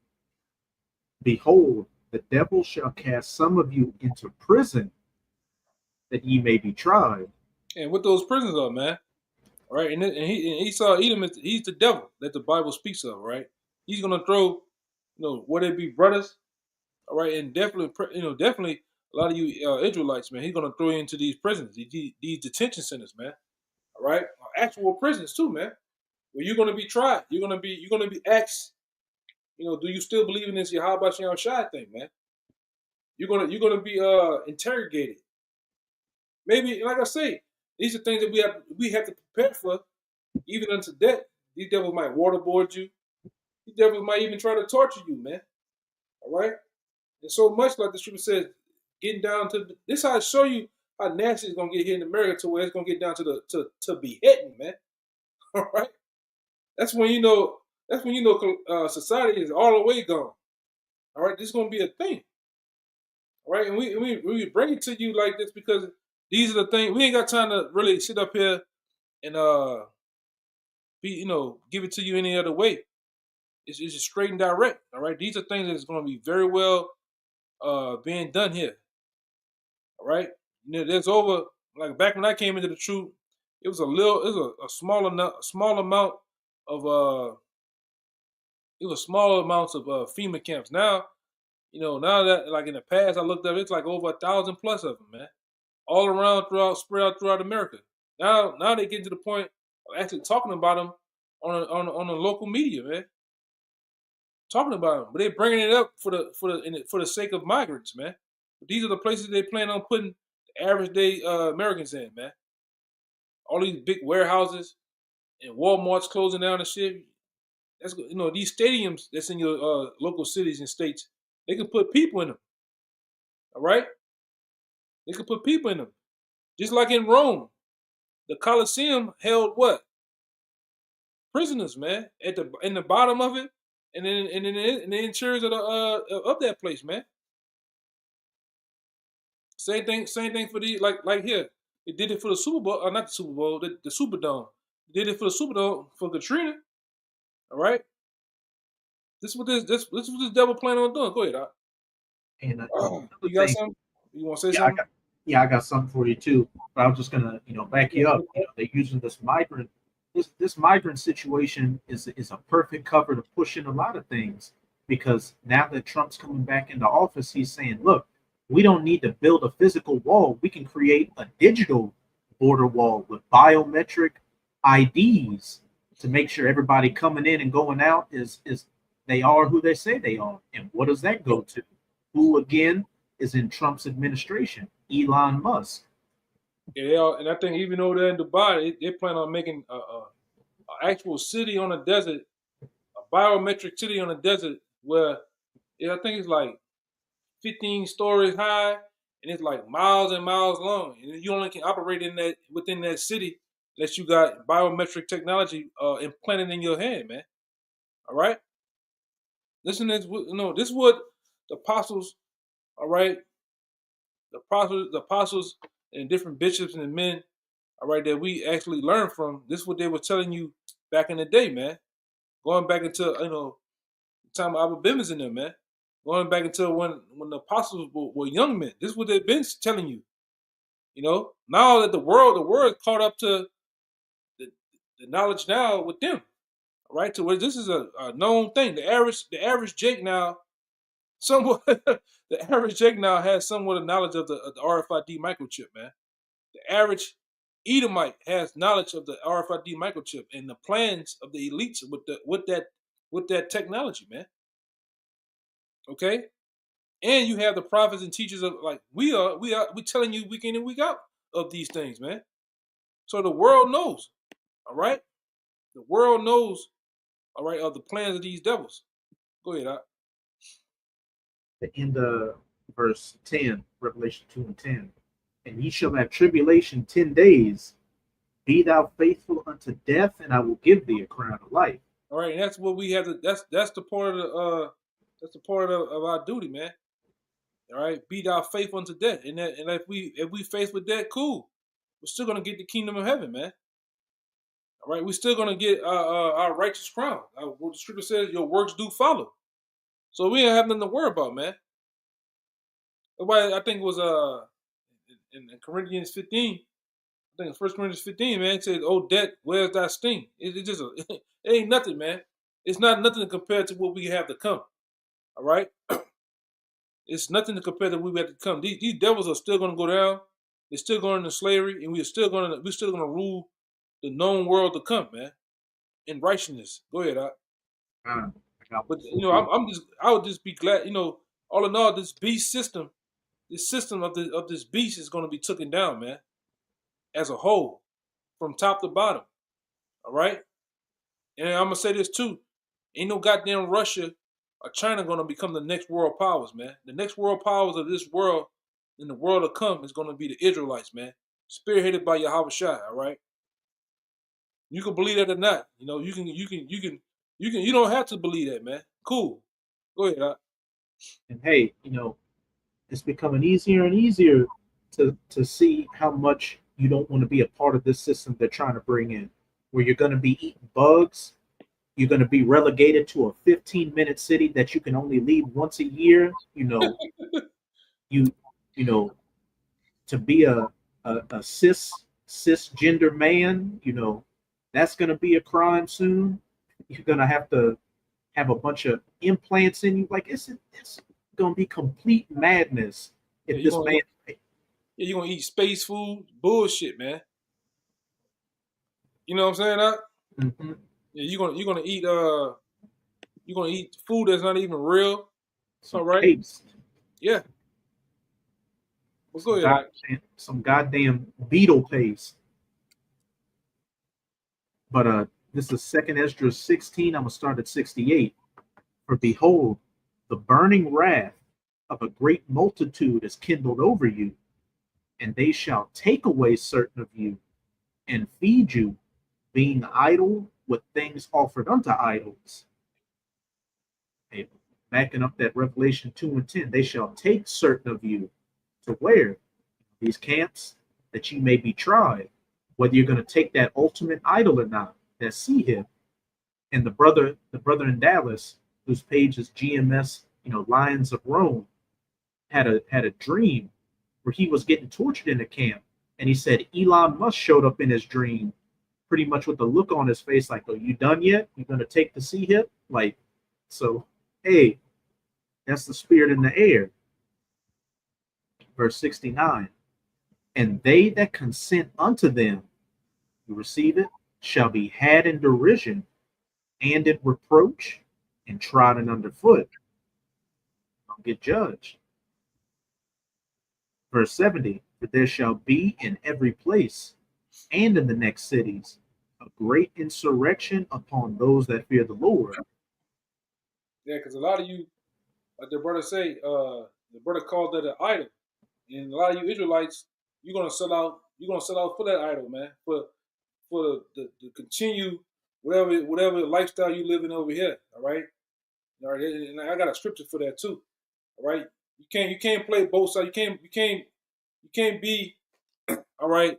Behold, the devil shall cast some of you into prison, that ye may be tried. And what those prisons are, man. All right, and he saw Edom. He's the devil that the Bible speaks of, right? He's gonna throw, whether it be brothers, all right, and definitely a lot of you Israelites, man. He's gonna throw you into these prisons, these detention centers, man. All right, actual prisons too, man. Where you're gonna be tried. You're gonna be asked. Do you still believe in this Yahweh Shem Shai thing, man? You're gonna be interrogated. Maybe, like I say, these are things that we have to prepare for, even unto death. These devils might waterboard you. These devils might even try to torture you, man. All right? And so much, like the scripture says, getting down to this, how I show you how nasty it's gonna get here in America, to where it's gonna get down to beheading, man. All right? That's when you know society is all the way gone. All right, this is gonna be a thing. All right, and we bring it to you like this because these are the things. We ain't got time to really sit up here and give it to you any other way. It's just straight and direct. All right, these are things that is going to be very well being done here. All right, there's over, like back when I came into the truth, it was a small amount of it was smaller amounts of FEMA camps. Now, now that, like in the past, I looked up, it's like over 1,000 plus of them, man, all around spread out throughout America. Now they get to the point of actually talking about them on the local media, man. Talking about them, but they're bringing it up for the sake of migrants, man. But these are the places they plan on putting the average day Americans in, man. All these big warehouses and Walmart's closing down and shit. That's these stadiums that's in your local cities and states. They can put people in them. All right, they can put people in them. Just like in Rome, the Colosseum held what? Prisoners, man, in the bottom of it, and then in the interiors of that place, man. Same thing for the like here. They did it for the Super Bowl, or not the Super Bowl, the Superdome. They did it for the Superdome for Katrina. All right. This is what this devil planning on doing. Go ahead, Doc. And you got something? You want to say something? I got something for you too. But I'm just gonna back you up. They're using this migrant. This migrant situation is a perfect cover to push in a lot of things, because now that Trump's coming back into office, he's saying, look, we don't need to build a physical wall. We can create a digital border wall with biometric IDs to make sure everybody coming in and going out is they are who they say they are. And what does that go to? Who again is in Trump's administration? Elon Musk. Yeah, they are, and I think even over there in Dubai, they plan on making a actual city on a desert, a biometric city on a desert, where I think it's like 15 stories high, and it's like miles and miles long, and you only can operate in that within that city unless you got biometric technology implanted in your hand, man. All right, listen to this. This is what the apostles, all right, the apostles, and different bishops and men, all right, that we actually learned from. This is what they were telling you back in the day, man. Going back into the time of Abba Bivens in them, man. Going back into when the apostles were young men. This is what they've been telling you. Now that the world caught up to the knowledge now with them, all right? To where this is a known thing. The average Jake now, somewhat, the average Jake now has somewhat of knowledge of the RFID microchip, man. The average Edomite has knowledge of the RFID microchip and the plans of the elites with that technology, man. Okay, and you have the prophets and teachers of like we telling you week in and week out of these things, man. So the world knows, all right. The world knows, all right, of the plans of these devils. Go ahead, Doc. The end of verse 10, Revelation 2 and 10. And ye shall have tribulation 10 days. Be thou faithful unto death, and I will give thee a crown of life. All right, and that's what we have to. That's the part of of our duty, man. All right, be thou faithful unto death, and if we faithful with that, cool. We're still gonna get the kingdom of heaven, man. All right, we're still gonna get our righteous crown. What the scripture says, your works do follow. So we don't have nothing to worry about, man. Nobody, I think it was in Corinthians 15. I think it's 1 Corinthians 15, man. It says, "Oh, death, where's thy sting?" It just it ain't nothing, man. It's not nothing compared to what we have to come. All right, it's nothing to compare to what we have to come. These devils are still gonna go down. They're still going into slavery, and we're still gonna rule the known world to come, man, in righteousness. Go ahead, Doc. But I would just be glad, all in all, this beast system, this system of this beast is going to be taken down, man, as a whole, from top to bottom. All right, and I'm gonna say this too: ain't no goddamn Russia or China going to become the next world powers, man. The next world powers of this world, in the world to come, is going to be the Israelites, man, spearheaded by Yahweh Shai. All right, you can believe that or not. You don't have to believe that, man. Cool. Go ahead, Doc. And hey, it's becoming easier and easier to see how much you don't want to be a part of this system they're trying to bring in, where you're going to be eating bugs. You're going to be relegated to a 15-minute city that you can only leave once a year. To be a cisgender man, that's going to be a crime soon. You're going to have a bunch of implants in you. Like it's going to be complete madness if this man. Yeah, you're gonna eat space food, bullshit, man. You know what I'm saying, Doc? Mm-hmm. Yeah, you're gonna eat food that's not even real. All right. Paste. Yeah. Well, go ahead. Some goddamn beetle paste. But this is 2 Esdras 16. I'm gonna start at 68. For behold, the burning wrath of a great multitude is kindled over you, and they shall take away certain of you, and feed you, being idle with things offered unto idols. Hey, backing up that Revelation 2 and 10, they shall take certain of you to where? These camps, that you may be tried, whether you're going to take that ultimate idol or not, that see him. And the brother in Dallas, whose page is GMS, Lions of Rome, had a dream where he was getting tortured in the camp, and he said Elon Musk showed up in his dream, pretty much with the look on his face, like, "Are you done yet? You're gonna take the sea hip?" Like, so, hey, that's the spirit in the air. Verse 69. And they that consent unto them, you receive it, shall be had in derision and in reproach and trodden underfoot. Don't get judged. Verse 70, for there shall be in every place and in the next cities a great insurrection upon those that fear the Lord. Yeah, because a lot of you, like the brother say, the brother called that an idol, and a lot of you Israelites, you're gonna sell out. You're gonna sell out for that idol, man. For the continue whatever lifestyle you living over here. All right, and I got a scripture for that too. All right, you can't play both sides. You can't be all right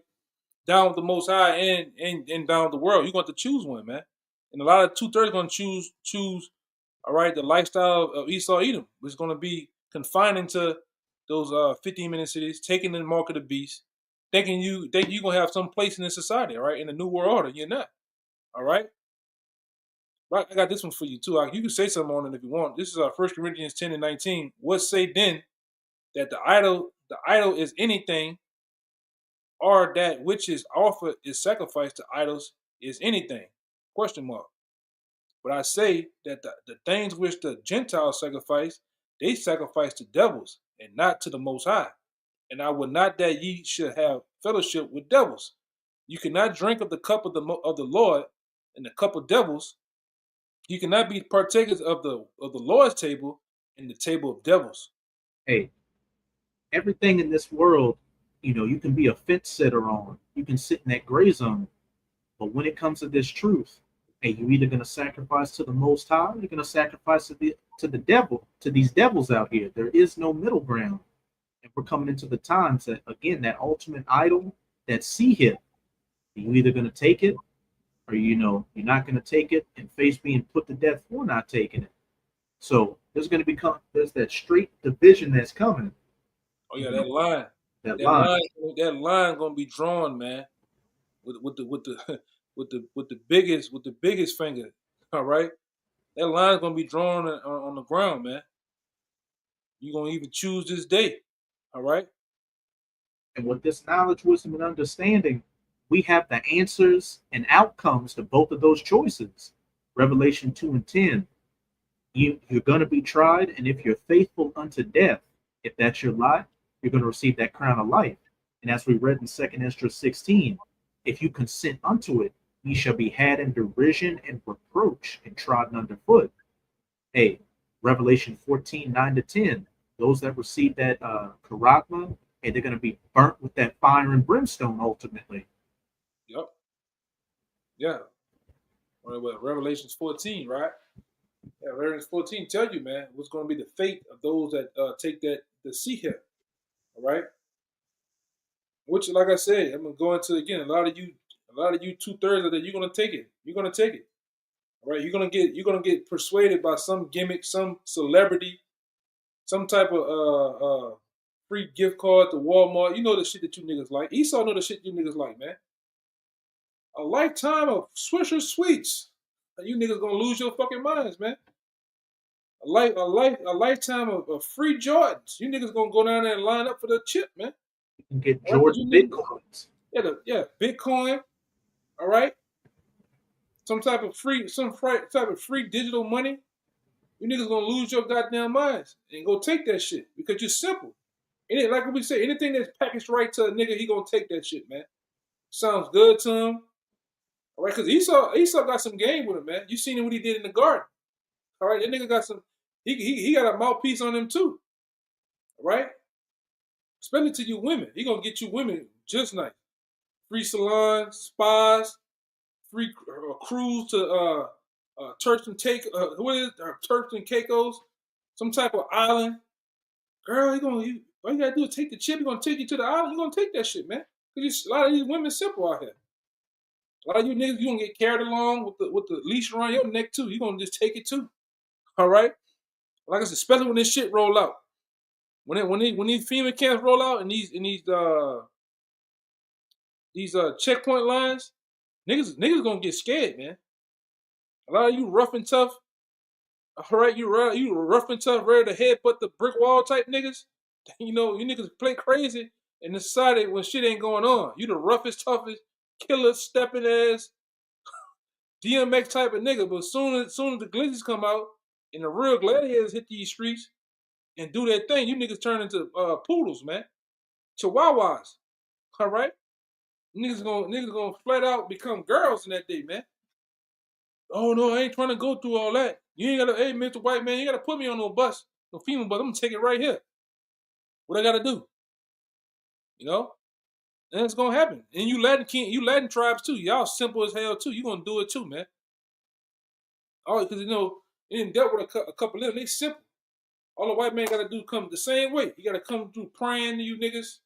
down with the Most High and down with the world. You're going to choose one, man. And a lot of 2/3 going to choose. All right, the lifestyle of Esau Edom, which is going to be confining to those 15-minute cities, taking the mark of the beast, thinking you're going to have some place in this society, all right, in the new world order. You're not, all right? Right, I got this one for you, too. You can say something on it if you want. This is 1 Corinthians 10 and 19. What say then that the idol is anything, or that which is offered is sacrificed to idols is anything? Question mark. But I say that the things which the Gentiles sacrifice, they sacrifice to devils and not to the Most High. And I would not that ye should have fellowship with devils. You cannot drink of the cup of the Lord and the cup of devils. You cannot be partakers of the Lord's table and the table of devils. Hey, everything in this world, you can be a fence sitter on. You can sit in that gray zone. But when it comes to this truth, hey, you're either going to sacrifice to the Most High, or you're going to sacrifice to the devil, to these devils out here. There is no middle ground. And we're coming into the times that, again, that ultimate idol, that sea hit, you're either going to take it, or you're not going to take it and face being put to death for not taking it. So there's that straight division that's coming. Oh yeah, that line. That line gonna be drawn, man, with the biggest finger. All right, that line's gonna be drawn on the ground, man. You're gonna even choose this day. All right. And with this knowledge, wisdom, and understanding, we have the answers and outcomes to both of those choices. Revelation 2 and 10. You're going to be tried, and if you're faithful unto death, if that's your lot, you're going to receive that crown of life. And as we read in 2 Esdras 16, if you consent unto it, ye shall be had in derision and reproach and trodden underfoot. Hey, Revelation 14, 9 to 10, those that receive that charagma, hey, they're going to be burnt with that fire and brimstone ultimately. Yep. Yeah. Well, Revelations 14, right? Yeah, Revelations 14 tell you, man, what's going to be the fate of those that take the sea here. All right. Which, like I said, I'm gonna go into again. A lot of you 2/3 of that, you're gonna take it. You're gonna take it. All right. You're gonna get persuaded by some gimmick, some celebrity, some type of free gift card to Walmart. You know the shit that you niggas like. Esau know the shit you niggas like, man. A lifetime of Swisher Sweets. You niggas gonna lose your fucking minds, man. A lifetime of free Jordans. You niggas gonna go down there and line up for the chip, man. You can get Jordan Bitcoins. Yeah, Bitcoin. All right. Some type of free digital money. You niggas gonna lose your goddamn minds and go take that shit because you're simple. And like we say, anything that's packaged right to a nigga, he gonna take that shit, man. Sounds good to him. All right, because Esau got some game with him, man. You seen what he did in the garden. All right, that nigga got some. He got a mouthpiece on him too. All right, especially to you women. He gonna get you women just nice. Free salons, spas, free cruise to Turks and Turks and Caicos, some type of island. Girl, all you gotta do is take the chip. He gonna take you to the island. You gonna take that shit, man. Because a lot of these women simple out here. A lot of you niggas, you gonna get carried along with the leash around your neck too. You gonna just take it too. All right. Like I said, especially when this shit roll out. When these FEMA camps roll out and these checkpoint lines, niggas gonna get scared, man. A lot of you rough and tough. All right, you rough and tough, ready to headbutt the brick wall type niggas. You niggas play crazy in the society when shit ain't going on. You the roughest, toughest, killer, stepping ass, DMX type of nigga. But soon as the glitches come out and the real gladiators hit these streets and do their thing, you niggas turn into poodles, man. Chihuahuas. All right? Niggas gonna flat out become girls in that day, man. Oh no, I ain't trying to go through all that. You ain't gotta, hey, Mr. White Man, you gotta put me on no bus, no female bus. I'm gonna take it right here. What I gotta do? You know? And it's gonna happen. And you Latin tribes too. Y'all simple as hell too. You gonna do it too, man. Oh, because they didn't dealt with a couple of them. They simple. All the white man gotta do come the same way. You gotta come through praying to you niggas,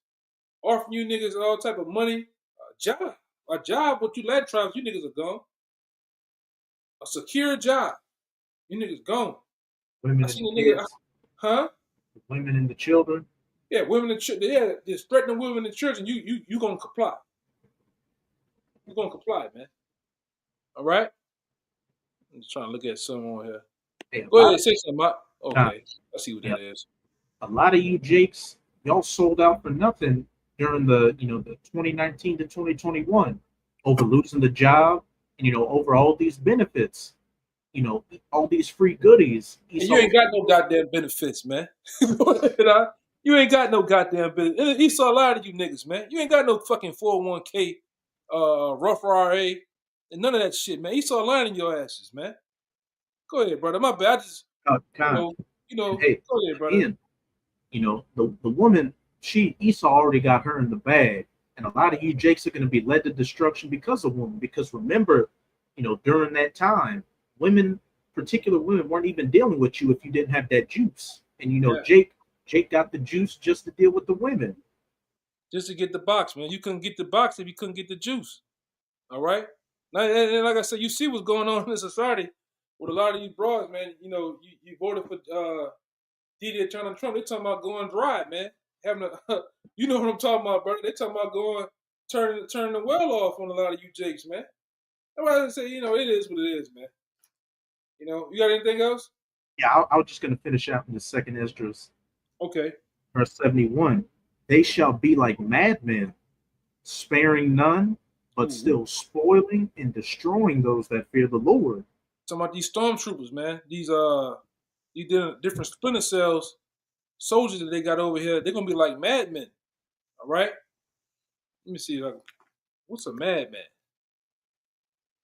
offering you niggas all type of money, a job. What you Latin tribes, you niggas are gone. A secure job, you niggas gone. Women I and seen the a nigga, kids, huh? women and the children. Yeah, women and children. Yeah, just threatening women and children. You gonna comply. You gonna comply, man. All right. I'm just trying to look at some on here. Hey, Go ahead, say something. Okay, Nah. I see what Yeah. that is. a lot of you Jakes, y'all sold out for nothing during the 2019 to 2021 over losing the job and over all these benefits, all these free goodies. And you ain't got no goddamn benefits, man. You ain't got no goddamn benefits. He saw a lot of you niggas, man. You ain't got no fucking 401k, rough RA, and none of that shit, man. He saw a line in your asses, man. Go ahead, brother. My bad. I just, Hey, go ahead, brother. again, the woman, Esau already got her in the bag, and a lot of you Jakes are going to be led to destruction because of women. Because remember, during that time, particular women weren't even dealing with you if you didn't have that juice. And Yeah. Jake got the juice just to deal with the women. Just to get the box, man. You couldn't get the box if you couldn't get the juice. All right? Now, and like I said, you see what's going on in society with a lot of you broads, man. You voted for D.D. Trump. They talking about going dry, man. Having a, you know what I'm talking about, brother. They talking about turning the well off on a lot of you jakes, man. That's why I say, it is what it is, man. You got anything else? Yeah, I was just going to finish out in the second Esdras. Okay. Verse 71. They shall be like madmen, sparing none, but still spoiling and destroying those that fear the Lord. Talking about these stormtroopers, man. These different splinter cells, soldiers that they got over here. They're gonna be like madmen. All right. Let me see. What's a madman?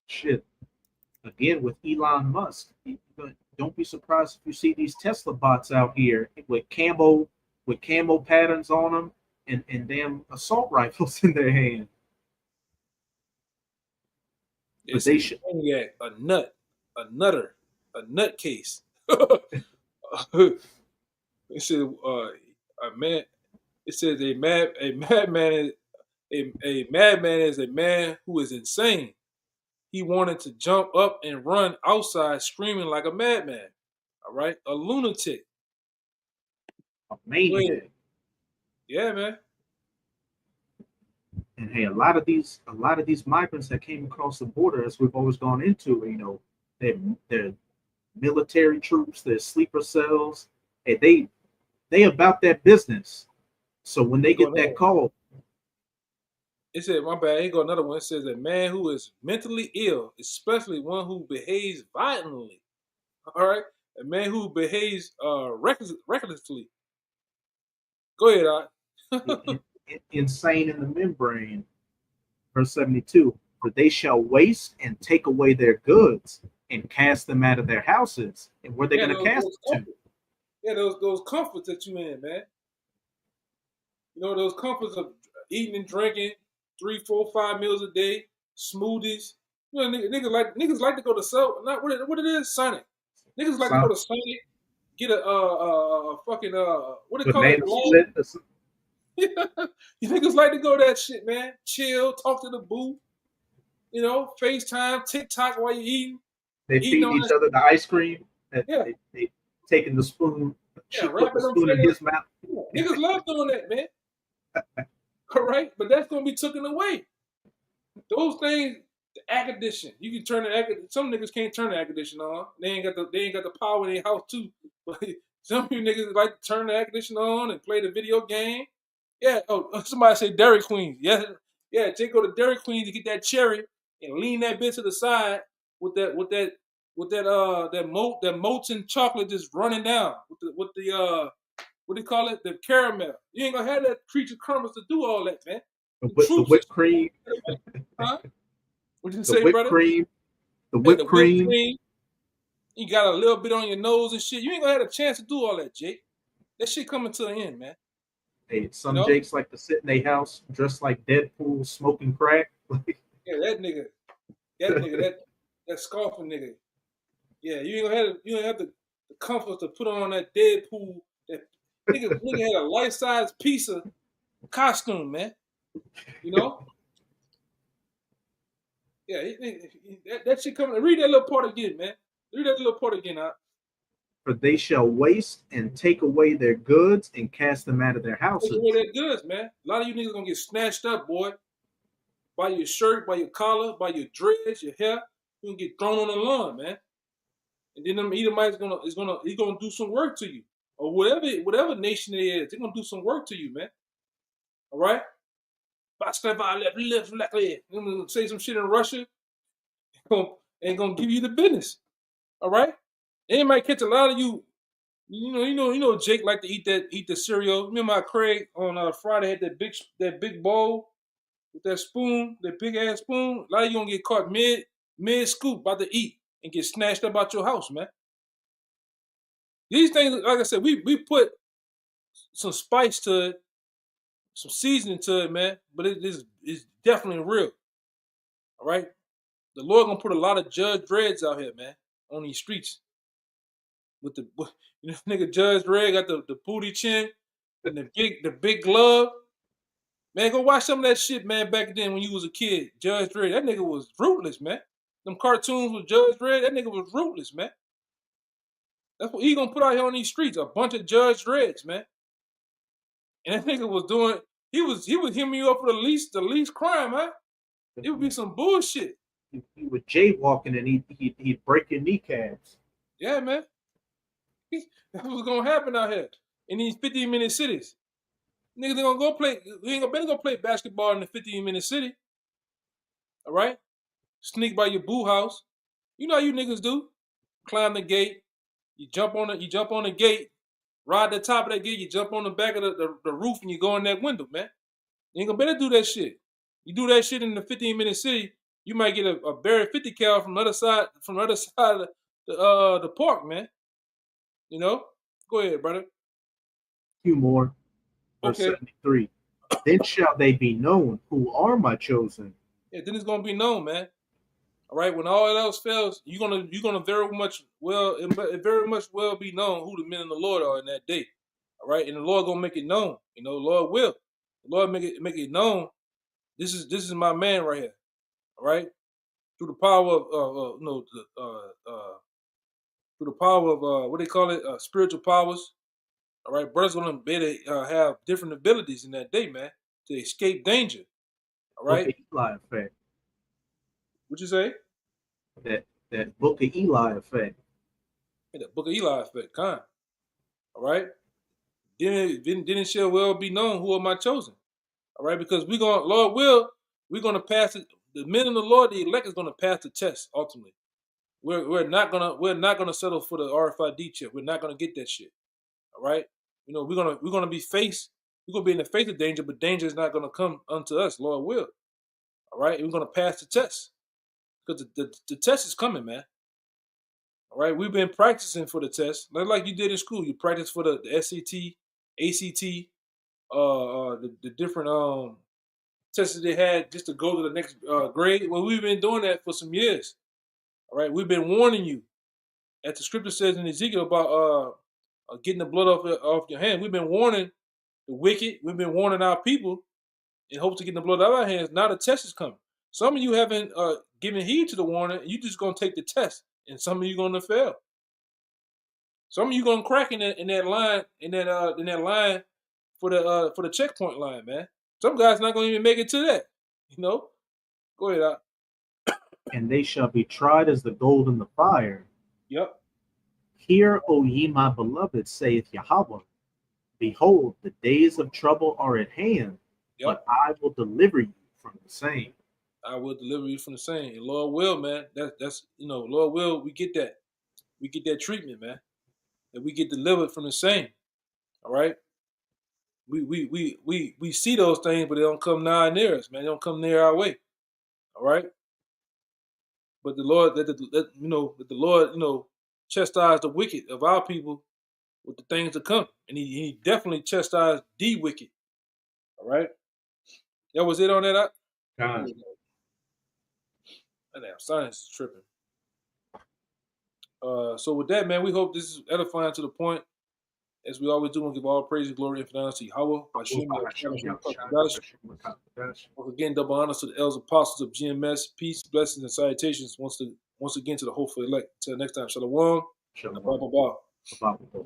Shit. Again, with Elon Musk, don't be surprised if you see these Tesla bots out here with camo patterns on them and damn assault rifles in their hand. It's a nutter, a nutcase. It said a man. It says a madman is a man who is insane. He wanted to jump up and run outside screaming like a madman. All right, a lunatic. A maniac. Yeah, man. And hey, a lot of these migrants that came across the border, as we've always gone into, they're military troops, they're sleeper cells. Hey, they about that business. So when they get that call, it said, my bad, here go another one. It says a man who is mentally ill, especially one who behaves violently. All right, a man who behaves recklessly. Go ahead, insane in the membrane. Verse 72. For they shall waste and take away their goods and cast them out of their houses. And where they going to cast them to? Yeah, those comforts that you in, man. Those comforts of eating and drinking 3, 4, 5 meals a day, smoothies. Niggas like to go to what it is, Sonic. Niggas like to go to Sonic, get a fucking what they call it? You niggas like to go that shit, man. Chill, talk to the boo. FaceTime, TikTok while you eating. They feed each other the ice cream. Yeah. They taking the spoon. Yeah, put the spoon in his mouth. Niggas love doing that, man. All right, but that's gonna be taken away. Those things, the air condition, you can turn the some niggas can't turn the air conditioner on. They ain't got the power in their house too. But some of you niggas like to turn the air conditioner on and play the video game. Yeah. Oh, somebody say Dairy Queen. Yeah. They go to Dairy Queen to get that cherry and lean that bitch to the side with that molten chocolate just running down with the what do you call it? The caramel. You ain't gonna have that creature crumbles to do all that, man. The Troops whipped cream, huh? What you the say, whipped brother? cream, the Hey, whipped the whipped cream. cream. You got a little bit on your nose and shit. You ain't gonna have a chance to do all that, Jake. That shit coming to the end, man. Hey, some You know? Jakes like to sit in their house dressed like Deadpool, smoking crack. Yeah, that nigga, that scoffing nigga. Yeah, you ain't have the comfort to put on that Deadpool. That nigga had a life-size piece of costume, man. You know? Yeah, that shit coming. Read that little part again, man. Read that little part again, out. For they shall waste and take away their goods and cast them out of their Take houses. away that goods, man. A lot of you niggas gonna get snatched up, boy. By your shirt, by your collar, by your dreads, your hair. You gonna get thrown on the lawn, man. And then them Edomites he's gonna do some work to you. Or whatever nation it is, they're gonna do some work to you, man. All right? They're gonna say some shit in Russia and gonna give you the business. All right? And it might catch a lot of you. You know, Jake like to eat the cereal. Remember how Craig on Friday had that big bowl with that spoon, that big ass spoon. A lot of you gonna get caught mid scoop about to eat and get snatched up out your house, man. These things, like I said, we put some spice to it, some seasoning to it, man. But it's definitely real. All right, the Lord gonna put a lot of Judge Dreads out here, man, on these streets. With the nigga Judge Dredd got the booty chin and the big glove. Man, go watch some of that shit, man, back then when you was a kid. Judge Dredd, that nigga was ruthless, man. Them cartoons with Judge Dredd, that nigga was ruthless, man. That's what he gonna put out here on these streets, a bunch of Judge Dredds, man. And that nigga was doing, he was hitting you up for the least crime, man. It would be some bullshit. He was jaywalking and he'd break your kneecaps. Yeah, man. That's what's gonna happen out here in these 15-minute cities. Niggas gonna go play. We ain't gonna play basketball in the 15-minute city. All right, sneak by your boo house. You know how you niggas do. Climb the gate. You jump on the gate. Ride the top of that gate. You jump on the back of the roof and you go in that window, man. You ain't gonna better do that shit. You do that shit in the 15-minute city, you might get a Barrett 50 cal from the other side of the park, man. You know? Go ahead, brother. Few more. Verse Okay. 73. Then shall they be known who are my chosen. Yeah, then it's gonna be known, man. All right, when all else fails, you're gonna very much well be known who the men of the Lord are in that day. All right, and the Lord gonna make it known. You know, the Lord will. The Lord make it known. This is my man right here. All right, through the power of through the power of what they call it, spiritual powers. All right, brothers gonna be able to have different abilities in that day, man, to escape danger. All right, Book of Eli effect. what you say? That Book of Eli effect. Yeah, the Book of Eli effect, kind. All right. Then it shall well be known who are my chosen. All right, because we're gonna pass it. The men of the Lord, the elect, is gonna pass the test ultimately. We're not gonna settle for the RFID chip. We're not gonna get that shit. All right. You know, we're gonna be in the face of danger, but danger is not gonna come unto us. Lord will. All right. We're gonna pass the test because the test is coming, man. All right. We've been practicing for the test, like you did in school. You practice for the SAT, ACT, the different tests that they had just to go to the next grade. Well, we've been doing that for some years. All right. We've been warning you, as the scripture says in Ezekiel about getting the blood off your hand. We've been warning the wicked. We've been warning our people in hopes to get the blood out of our hands. Now the test is coming. Some of you haven't given heed to the warning. You just gonna take the test, and some of you gonna fail. Some of you gonna crack in that line for the checkpoint line, man. Some guys not gonna even make it to that. You know. Go ahead, Out. And they shall be tried as the gold in the fire. Yep. Hear, O ye my beloved, saith Yahweh. Behold, the days of trouble are at hand, Yep. but I will deliver you from the same. I will deliver you from the same. And Lord will, man. That's Lord will. We get that. We get that treatment, man. And we get delivered from the same. All right. We see those things, but they don't come nigh near us, man. They don't come near our way. All right. But the Lord, that the Lord, chastise the wicked of our people with the things to come, and he definitely chastised the wicked. All right. That was it on that. God. That damn science is tripping. So with that, man, we hope this is edifying to the point. As we always do, and give all praise and glory and honor to Yahweh. Once again, double honors to the elders apostles of GMS. Peace, blessings, and salutations once again to the hopeful elect. Until next time, shalom. Shalom. Blah, blah, blah. Blah, blah, blah.